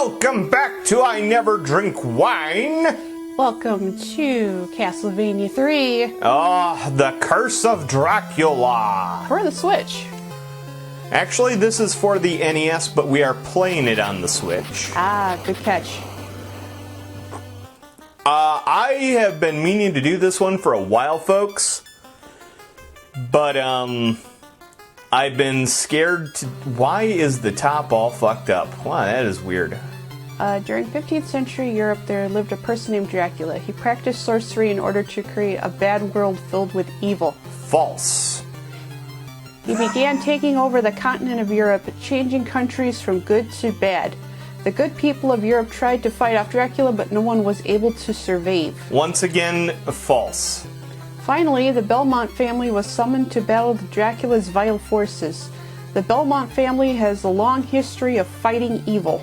Welcome back to I Never Drink Wine. Welcome to Castlevania 3. Ah, The Curse of Dracula. For the Switch. Actually, this is for the NES, but we are playing it on the Switch. Ah, good catch. I have been meaning to do this one for a while, folks. But, I've been scared to... Why is the top all fucked up? Wow, that is weird. During 15th century Europe, there lived a person named Dracula. He practiced sorcery in order to create a bad world filled with evil. False. He began taking over the continent of Europe, changing countries from good to bad. The good people of Europe tried to fight off Dracula, but no one was able to survive. Once again, false. Finally, the Belmont family was summoned to battle Dracula's vile forces. The Belmont family has a long history of fighting evil.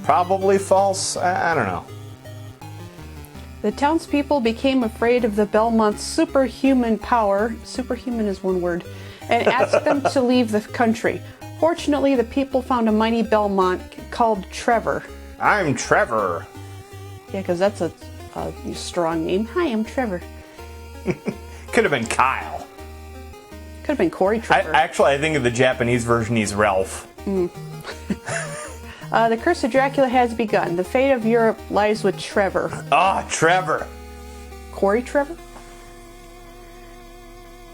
Probably false. I don't know. The townspeople became afraid of the Belmont's superhuman power, superhuman is one word, and asked them to leave the country. Fortunately, the people found a mighty Belmont called Trevor. I'm Trevor. Yeah, because that's a strong name. Hi, I'm Trevor. Could have been Kyle. Could have been Corey Trevor. I think of the Japanese version, he's Ralph. The curse of Dracula has begun. The fate of Europe lies with Trevor. Ah, Trevor. Corey Trevor?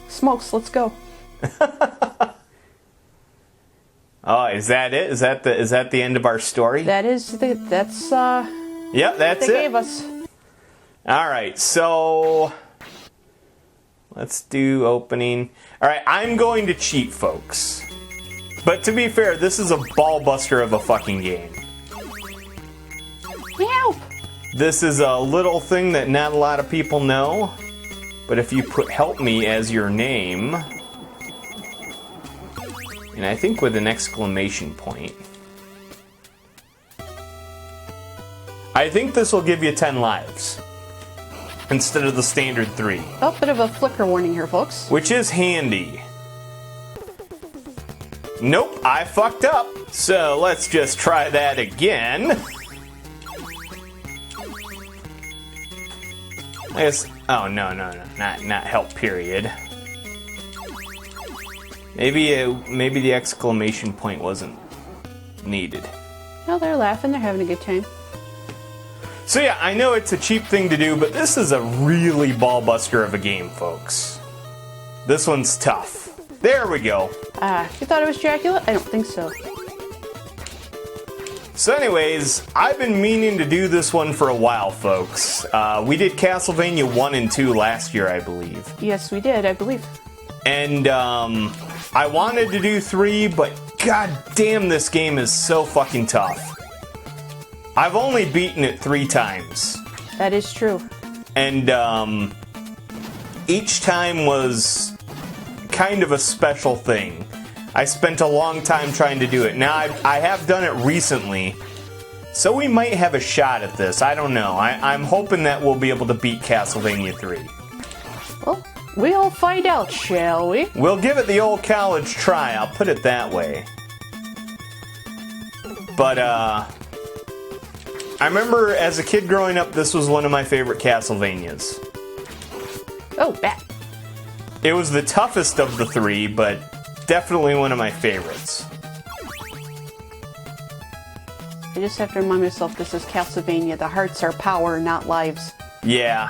Smokes, let's go. Oh, is that it? Is that the end of our story? Yep, that's it. they gave us. All right, so let's do opening. All right, I'm going to cheat, folks. But to be fair, this is a ball buster of a fucking game. Help! This is a little thing that not a lot of people know. But if you put help me as your name, and I think with an exclamation point, I think this will give you 10 lives instead of the standard 3. Oh, bit of a flicker warning here, folks. Which is handy. Nope, I fucked up. So let's just try that again. I guess. Oh no, not help. Period. Maybe the exclamation point wasn't needed. Oh, they're laughing. They're having a good time. So yeah, I know it's a cheap thing to do, but this is a really ball buster of a game, folks. This one's tough. There we go. You thought it was Dracula? I don't think so. So anyways, I've been meaning to do this one for a while, folks. We did Castlevania 1 and 2 last year, I believe. Yes, we did, I believe. And I wanted to do 3, but god damn, this game is so fucking tough. I've only beaten it 3 times. That is true. And each time was kind of a special thing. I spent a long time trying to do it. Now, I have done it recently, so we might have a shot at this. I don't know. I'm hoping that we'll be able to beat Castlevania 3. Well, we'll find out, shall we? We'll give it the old college try, I'll put it that way. But, I remember as a kid growing up, this was one of my favorite Castlevanias. Oh, bat. It was the toughest of the 3, but definitely one of my favorites. I just have to remind myself this is Castlevania. The hearts are power, not lives. Yeah.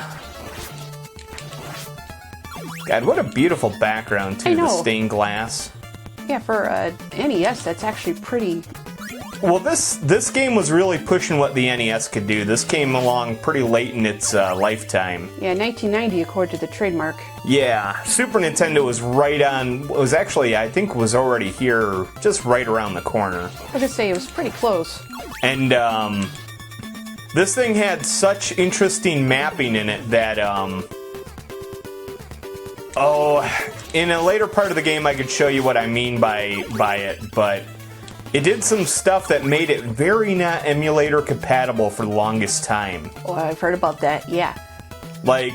God, what a beautiful background, too, the stained glass. Yeah, for NES, that's actually pretty... Well, this game was really pushing what the NES could do. This came along pretty late in its lifetime. Yeah, 1990 according to the trademark. Yeah, Super Nintendo was right on... Was actually, I think, was already here just right around the corner. I was going to say, it was pretty close. And this thing had such interesting mapping in it that... in a later part of the game I could show you what I mean by it, but... It did some stuff that made it very not emulator compatible for the longest time. Oh, I've heard about that, yeah. Like,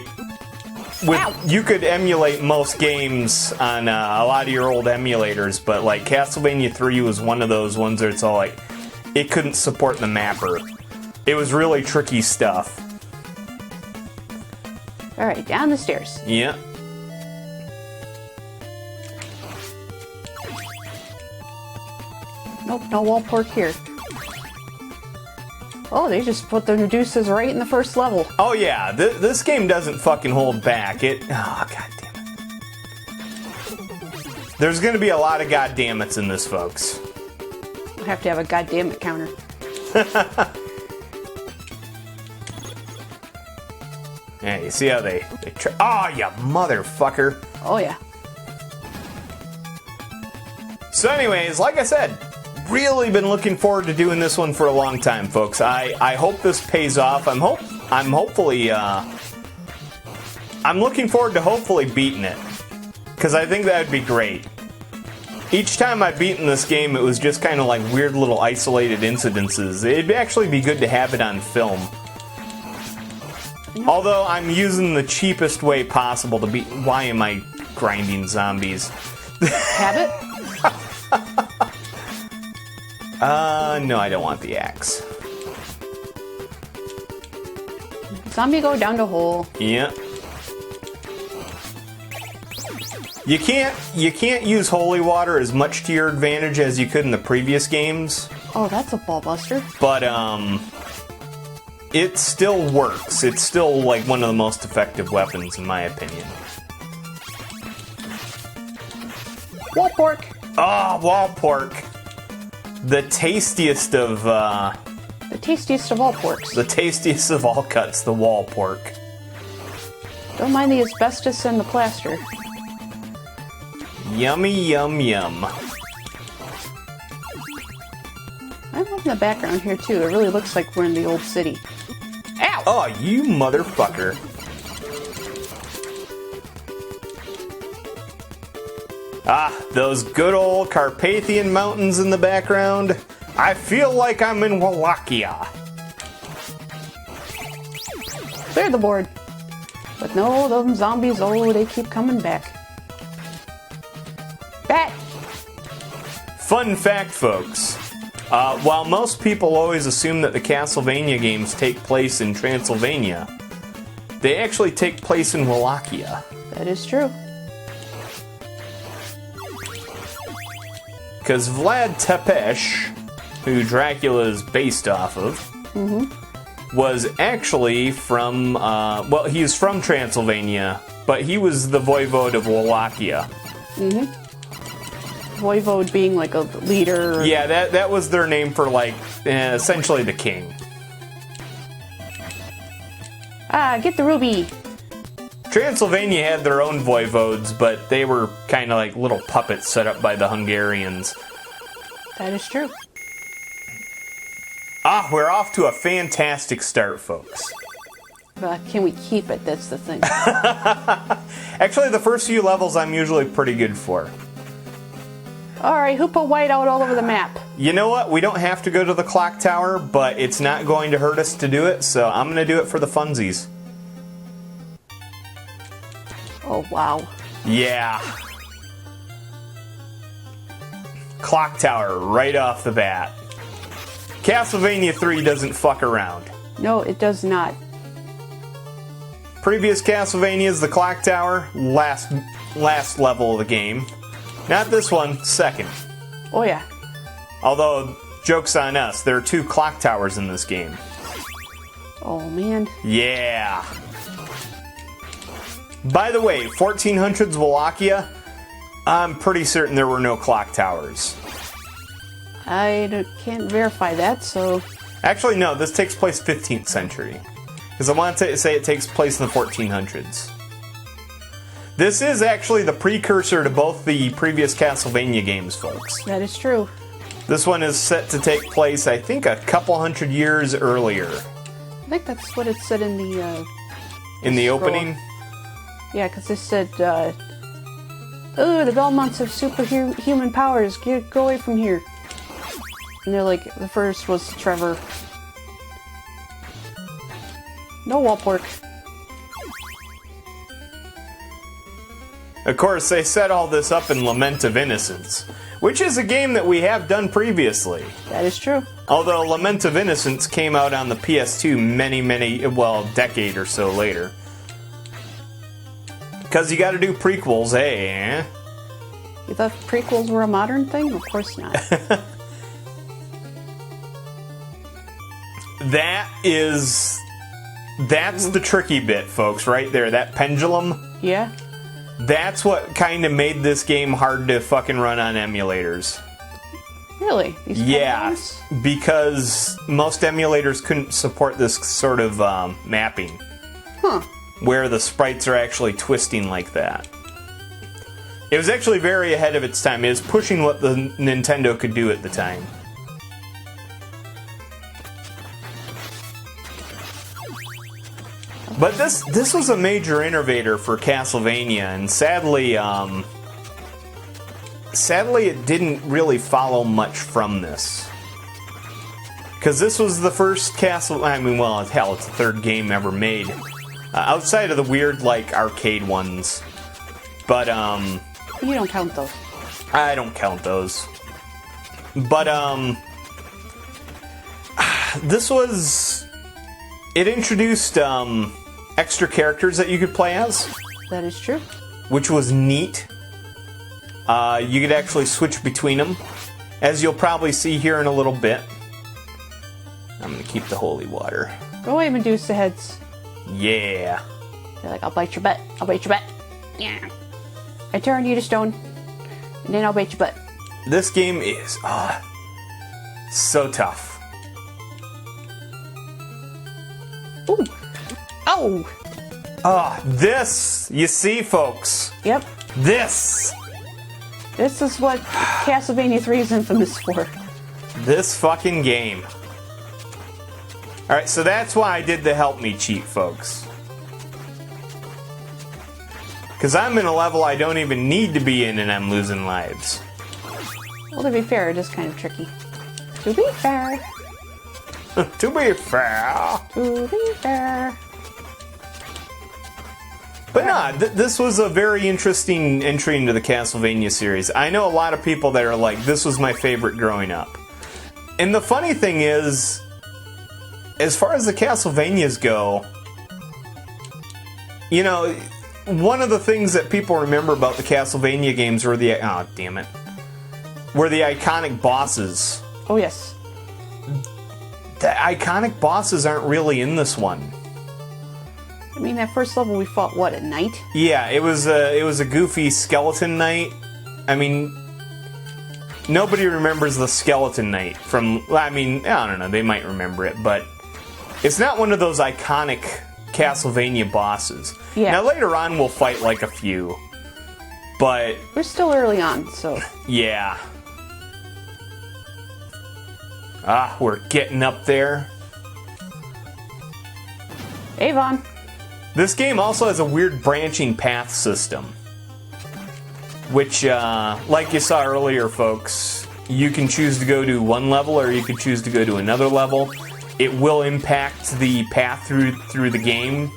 you could emulate most games on a lot of your old emulators, but like Castlevania 3 was one of those ones where it's all like, it couldn't support the mapper. It was really tricky stuff. Alright, down the stairs. Yeah. Nope, no wall pork here. Oh, they just put the deuces right in the first level. Oh yeah, this game doesn't fucking hold back. Oh, god damn it. There's gonna be a lot of goddammits in this, folks. I have to have a goddammit counter. Yeah, you see how they try. Oh, you motherfucker. Oh yeah. So anyways, like I said, really been looking forward to doing this one for a long time, folks. I hope this pays off. I'm looking forward to hopefully beating it, because I think that'd be great. Each time I've beaten this game, it was just kind of like weird little isolated incidences. It'd actually be good to have it on film. Although I'm using the cheapest way possible to beat. Why am I grinding zombies? Habit? No, I don't want the axe. Zombie go down the hole. Yeah. You can't use holy water as much to your advantage as you could in the previous games. Oh, that's a ball buster. But it still works. It's still like one of the most effective weapons in my opinion. Wall pork. Oh, wall pork. The tastiest of The tastiest of all porks. the tastiest of all cuts, the wall pork. Don't mind the asbestos and the plaster. Yummy, yum, yum. I love the background here too. It really looks like we're in the old city. Ow! Oh, you motherfucker. Ah, those good old Carpathian mountains in the background. I feel like I'm in Wallachia. Clear the board. But no, those zombies, oh, they keep coming back. Bat! Fun fact, folks. While most people always assume that the Castlevania games take place in Transylvania, they actually take place in Wallachia. That is true. Because Vlad Tepes, who Dracula is based off of, was actually from, well, he's from Transylvania, but he was the voivode of Wallachia. Voivode being like a leader. Or... Yeah, that was their name for, like, essentially the king. Ah, get the ruby! Transylvania had their own voivodes, but they were kind of like little puppets set up by the Hungarians. That is true. Ah, we're off to a fantastic start, folks. But can we keep it? That's the thing. Actually, the first few levels I'm usually pretty good for. Alright, who put white out all over the map? You know what? We don't have to go to the clock tower, but it's not going to hurt us to do it, so I'm going to do it for the funsies. Oh, wow. Yeah. Clock tower right off the bat. Castlevania 3 doesn't fuck around. No, it does not. Previous Castlevania's the clock tower, last level of the game. Not this one, second. Oh, yeah. Although, joke's on us, there are 2 clock towers in this game. Oh, man. Yeah. By the way, 1400s Wallachia, I'm pretty certain there were no clock towers. Can't verify that, so... Actually, no, this takes place 15th century. Because I want to say it takes place in the 1400s. This is actually the precursor to both the previous Castlevania games, folks. That is true. This one is set to take place, I think, a couple hundred years earlier. I think that's what it said in the, In the scroll. opening? Yeah, because it said, oh, the Belmonts have superhuman powers. Go away from here. And they're like, the first was Trevor. No wall pork. Of course, they set all this up in Lament of Innocence, which is a game that we have done previously. That is true. Although Lament of Innocence came out on the PS2 decade or so later. Because you gotta do prequels, eh? You thought prequels were a modern thing? Of course not. That's the tricky bit, folks, right there. That pendulum. Yeah? That's what kind of made this game hard to fucking run on emulators. Really? Yeah, because most emulators couldn't support this sort of mapping. Huh. Where the sprites are actually twisting like that. It was actually very ahead of its time. It was pushing what the Nintendo could do at the time. But this was a major innovator for Castlevania, and sadly it didn't really follow much from this. Because this was the first it's the third game ever made. Outside of the weird, like, arcade ones. But, You don't count those. I don't count those. But, this was... It introduced, extra characters that you could play as. That is true. Which was neat. You could actually switch between them. As you'll probably see here in a little bit. I'm gonna keep the holy water. Go away, Medusa heads. Yeah. They're like, I'll bite your butt. I'll bite your butt. Yeah. I turn you to stone, and then I'll bite your butt. This game is so tough. Ooh. Oh! This, you see, folks. Yep. This is what Castlevania 3 is infamous for. This fucking game. Alright, so that's why I did the help me cheat, folks. Because I'm in a level I don't even need to be in and I'm losing lives. Well, to be fair, it is kind of tricky. To be fair. To be fair. To be fair. But nah, this was a very interesting entry into the Castlevania series. I know a lot of people that are like, this was my favorite growing up. And the funny thing is, as far as the Castlevanias go, you know, one of the things that people remember about the Castlevania games were the iconic bosses. Oh, yes. The iconic bosses aren't really in this one. I mean, that first level we fought, what, at night? Yeah, it was a goofy skeleton knight. I mean, nobody remembers the skeleton knight from, I don't know, they might remember it, but it's not one of those iconic Castlevania bosses. Yeah. Now later on we'll fight like a few, but... We're still early on, so... Yeah. We're getting up there. Avon. This game also has a weird branching path system. Which, like you saw earlier, folks, you can choose to go to one level or you can choose to go to another level. It will impact the path through the game.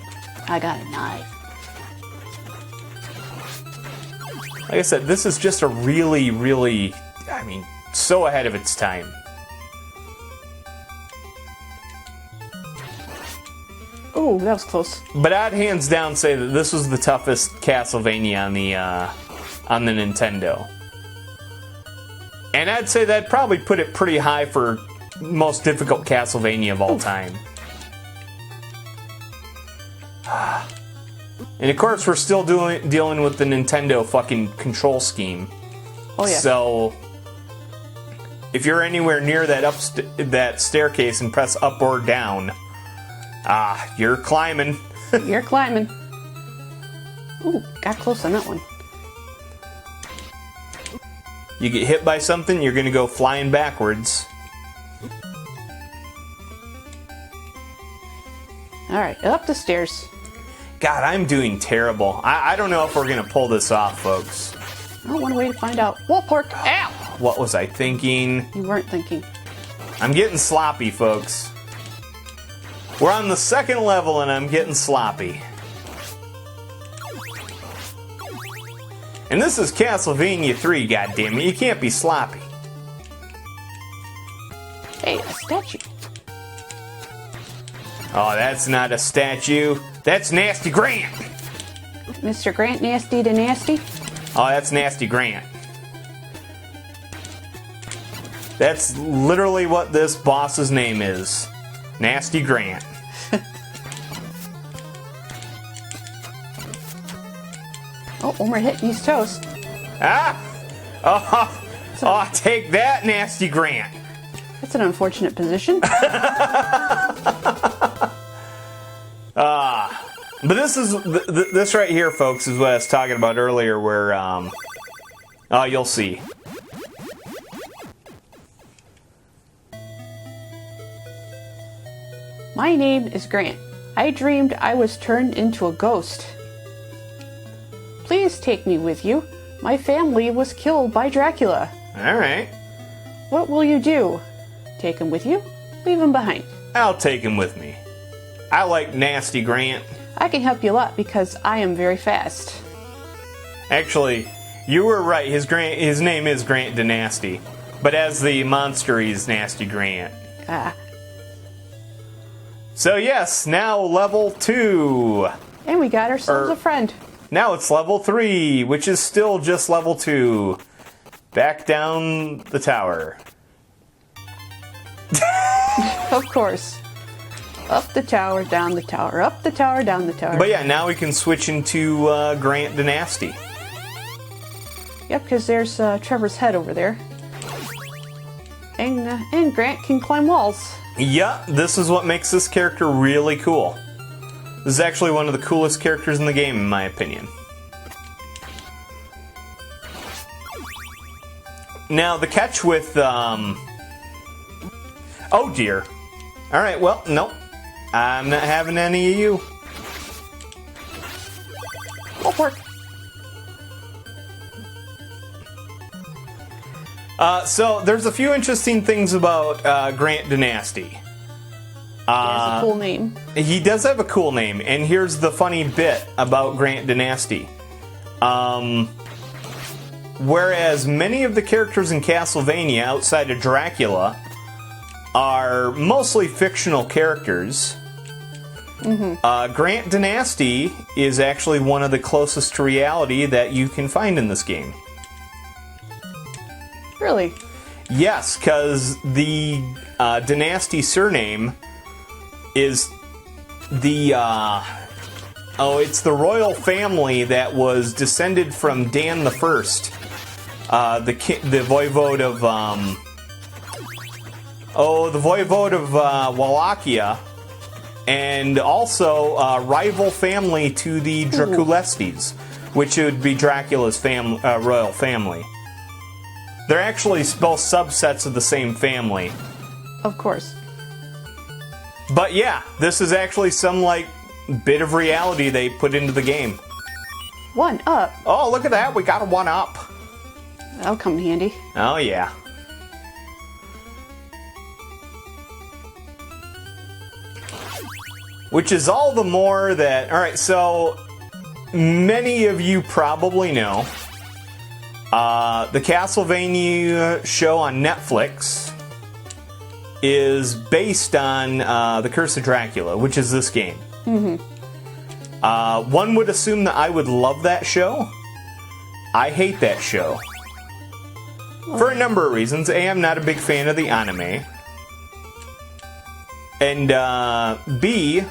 I got a knife. Like I said, this is just a really, really, so ahead of its time. Ooh, that was close. But I'd hands down say that this was the toughest Castlevania on the Nintendo. And I'd say that'd probably put it pretty high for most difficult Castlevania of all time. And of course, we're still dealing with the Nintendo fucking control scheme. Oh yeah. So if you're anywhere near that staircase and press up or down, you're climbing. You're climbing. Ooh, got close on that one. You get hit by something, you're gonna go flying backwards. Alright, up the stairs. God, I'm doing terrible. I don't know if we're gonna pull this off, folks. Oh, one way to find out. Wall pork! Ow! What was I thinking? You weren't thinking. I'm getting sloppy, folks. We're on the second level and I'm getting sloppy. And this is Castlevania 3, goddammit. You can't be sloppy. Hey, a statue. Oh, that's not a statue. That's Nasty Grant. Mr. Grant, nasty to nasty. Oh, that's Nasty Grant. That's literally what this boss's name is. Nasty Grant. Oh, one more hit and he's toast. Ah! Oh, take that, Nasty Grant. That's an unfortunate position. But this is this right here, folks, is what I was talking about earlier. Where oh, you'll see. My name is Grant. I dreamed I was turned into a ghost. Please take me with you. My family was killed by Dracula. All right. What will you do? Take him with you? Leave him behind. I'll take him with me. I like Nasty Grant. I can help you a lot because I am very fast. Actually, you were right. His name is Grant Dynasty, but as the monster, he's Nasty Grant. Ah. So yes, now level 2. And we got ourselves a friend. Now it's level 3, which is still just level 2. Back down the tower. Of course. Up the tower, down the tower, up the tower, down the tower. But yeah, now we can switch into Grant Dynasty. Yep, because there's Trevor's head over there. And Grant can climb walls. Yeah, this is what makes this character really cool. This is actually one of the coolest characters in the game, in my opinion. Now, the catch with, oh dear. Alright, well, nope. I'm not having any of you. Oh, pork. So, there's a few interesting things about Grant Dynasty. He has a cool name. He does have a cool name, and here's the funny bit about Grant Dynasty. Whereas many of the characters in Castlevania, outside of Dracula, are mostly fictional characters, Grant Dynasty is actually one of the closest to reality that you can find in this game. Really? Yes, because the Dynasty surname is the it's the royal family that was descended from Dan the First, the voivode of the voivode of Wallachia, and also a rival family to the Draculestes, which would be Dracula's royal family. They're actually both subsets of the same family. Of course. But yeah, this is actually some, like, bit of reality they put into the game. 1 up. Oh, look at that. We got a 1 up. That'll come in handy. Oh, yeah. Which is all the more that... Alright, so... Many of you probably know... the Castlevania show on Netflix is based on The Curse of Dracula, which is this game. One would assume that I would love that show. I hate that show. For a number of reasons. A, I'm not a big fan of the anime. And B,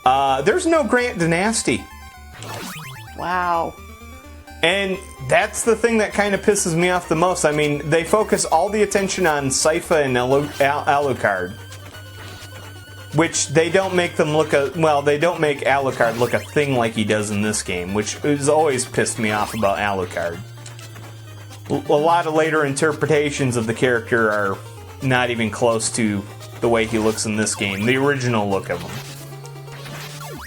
there's no Grant Dynasty. Wow. And that's the thing that kind of pisses me off the most. I mean, they focus all the attention on Sypha and Alucard. Which they don't make them look they don't make Alucard look a thing like he does in this game, which has always pissed me off about Alucard. A lot of later interpretations of the character are not even close to the way he looks in this game, the original look of him.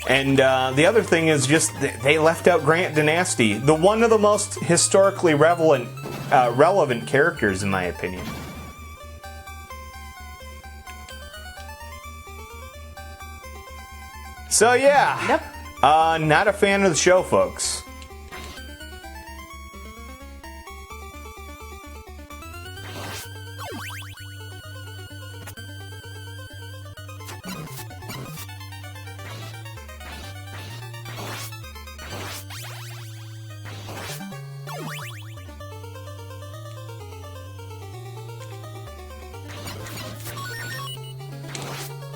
And the other thing is just they left out Grant Dynasty, one of the most historically relevant characters, in my opinion. So yeah, Yep. not a fan of the show, folks.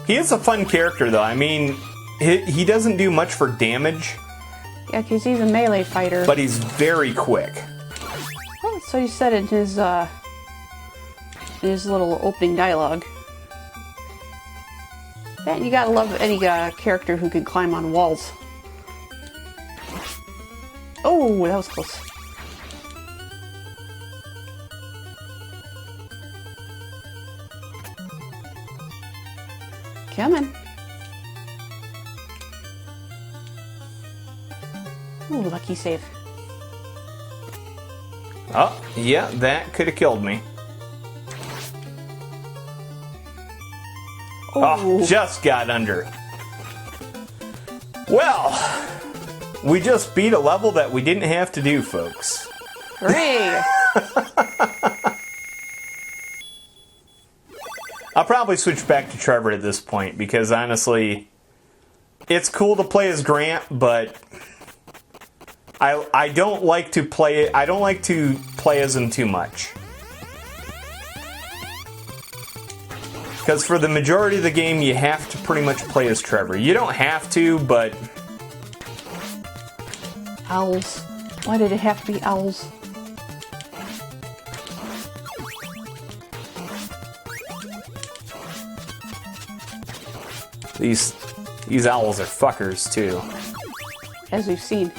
He is a fun character, though. I mean, he doesn't do much for damage. Yeah, because he's a melee fighter. But he's very quick. Oh, so he said in his little opening dialogue. And you gotta love any character who can climb on walls. Oh, that was close. Come on. Ooh, lucky save. Oh, yeah, that could have killed me. Oh, just got under. Well, we just beat a level that we didn't have to do, folks. Hooray! I'll probably switch back to Trevor at this point because honestly, it's cool to play as Grant, but I don't like to play as him too much. Because for the majority of the game, you have to pretty much play as Trevor. You don't have to, but... Owls. Why did it have to be owls? These owls are fuckers, too. As we've seen.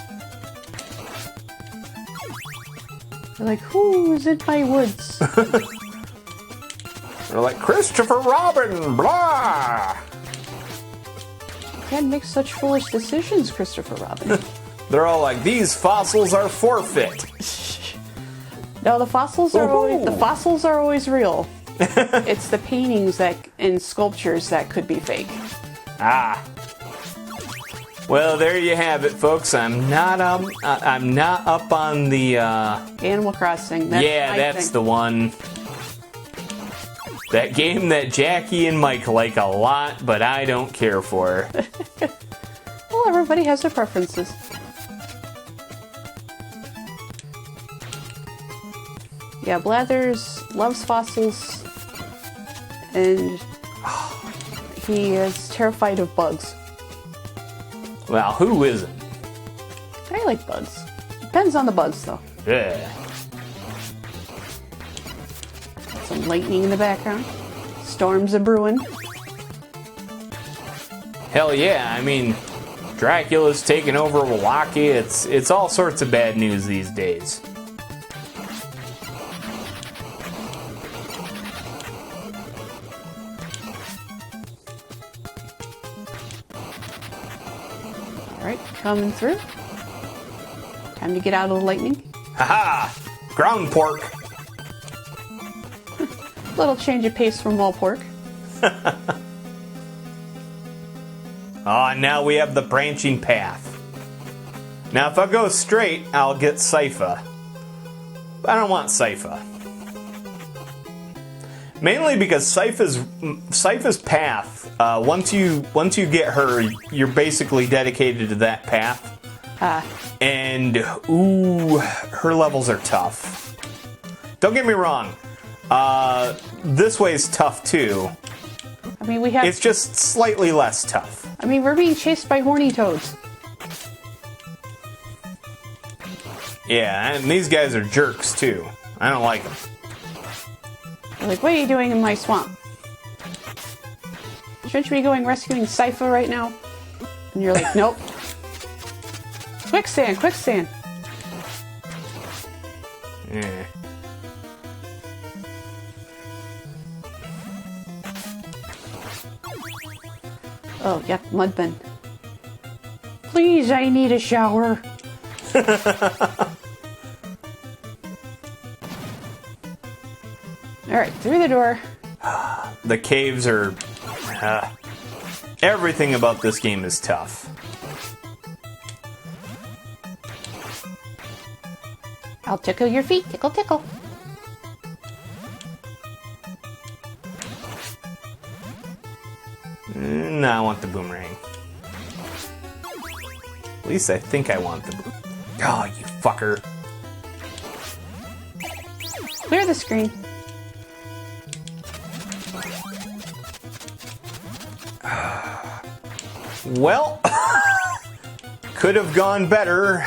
They're like, who's in my woods? They're like, Christopher Robin, blah! You can't make such foolish decisions, Christopher Robin. They're all like, these fossils are forfeit. No, the fossils are always real. It's the paintings and sculptures that could be fake. Ah. Well, there you have it, folks. I'm not up on the Animal Crossing. That's the one. That game that Jackie and Mike like a lot, but I don't care for. Well, everybody has their preferences. Yeah, Blathers loves fossils, and he is terrified of bugs. Well, who isn't? I like bugs. Depends on the bugs, though. Yeah. Some lightning in the background. Storms are brewing. Hell yeah, I mean, Dracula's taking over Wallachia. It's all sorts of bad news these days. Alright, coming through. Time to get out of the lightning. Haha! Ground pork! Little change of pace from wall pork. Oh, now we have the branching path. Now, if I go straight, I'll get Sypha. I don't want Sypha. Mainly because Sypha's path, once you get her, you're basically dedicated to that path. And, ooh, her levels are tough. Don't get me wrong. This way is tough too. I mean, it's just slightly less tough. I mean, we're being chased by horny toads. Yeah, and these guys are jerks too. I don't like them. They're like, what are you doing in my swamp? Shouldn't you be going rescuing Sypha right now? And you're like, nope. Quicksand, quicksand. Yeah. Oh, yuck, mudbin. Please, I need a shower. Alright, through the door. The caves are... everything about this game is tough. I'll tickle your feet. Tickle, tickle. No, I want the boomerang. At least I think I want the boomerang. Oh, you fucker. Clear the screen. Well, could have gone better.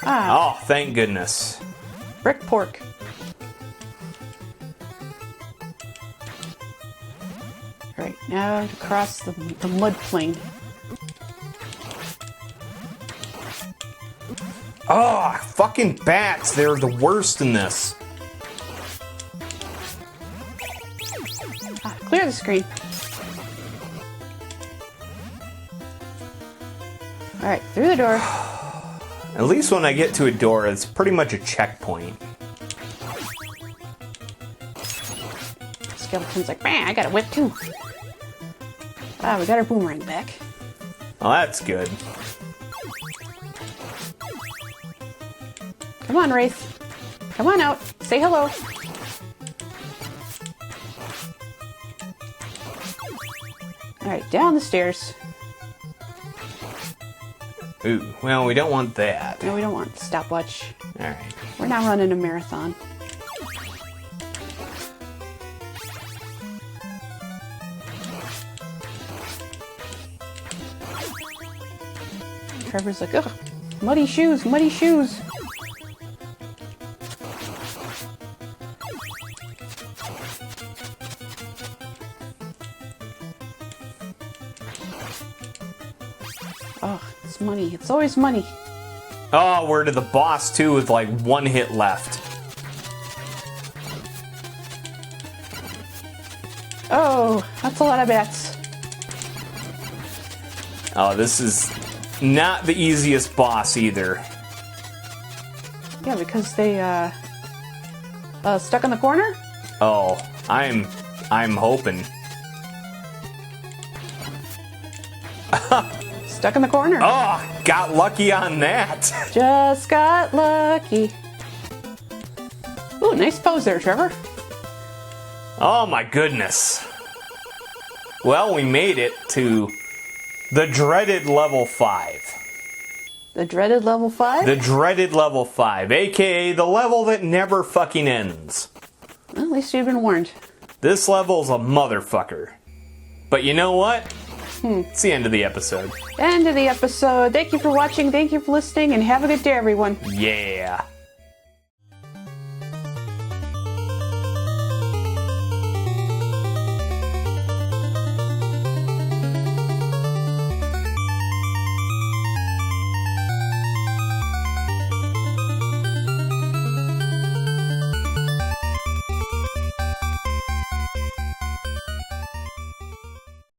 Ah, Oh, thank goodness. brick pork. Alright, now to cross the mud plain. Oh, fucking bats. They're the worst in this. Ah, clear the screen. Alright, through the door. At least when I get to a door, it's pretty much a checkpoint. Skeleton's like, man, I got a whip too. Ah, we got our boomerang back. Oh, that's good. Come on, Wraith. Come on out. Say hello. Alright, down the stairs. Ooh, well, we don't want that. No, we don't want stopwatch. Alright. We're not running a marathon. Trevor's like, ugh, muddy shoes, muddy shoes. Oh, it's money. It's always money. Oh, we're to the boss, too, with like one hit left. Oh, that's a lot of bats. Oh, this is not the easiest boss either. Yeah, because they, stuck in the corner? Oh, I'm hoping. Stuck in the corner. Oh, got lucky on that. Just got lucky. Ooh, nice pose there, Trevor. Oh my goodness. Well, we made it to the dreaded level 5. The dreaded level 5? The dreaded level 5, aka the level that never fucking ends. Well, at least you've been warned. This level's a motherfucker. But you know what? It's the end of the episode. End of the episode. Thank you for watching, thank you for listening, and have a good day, everyone. Yeah.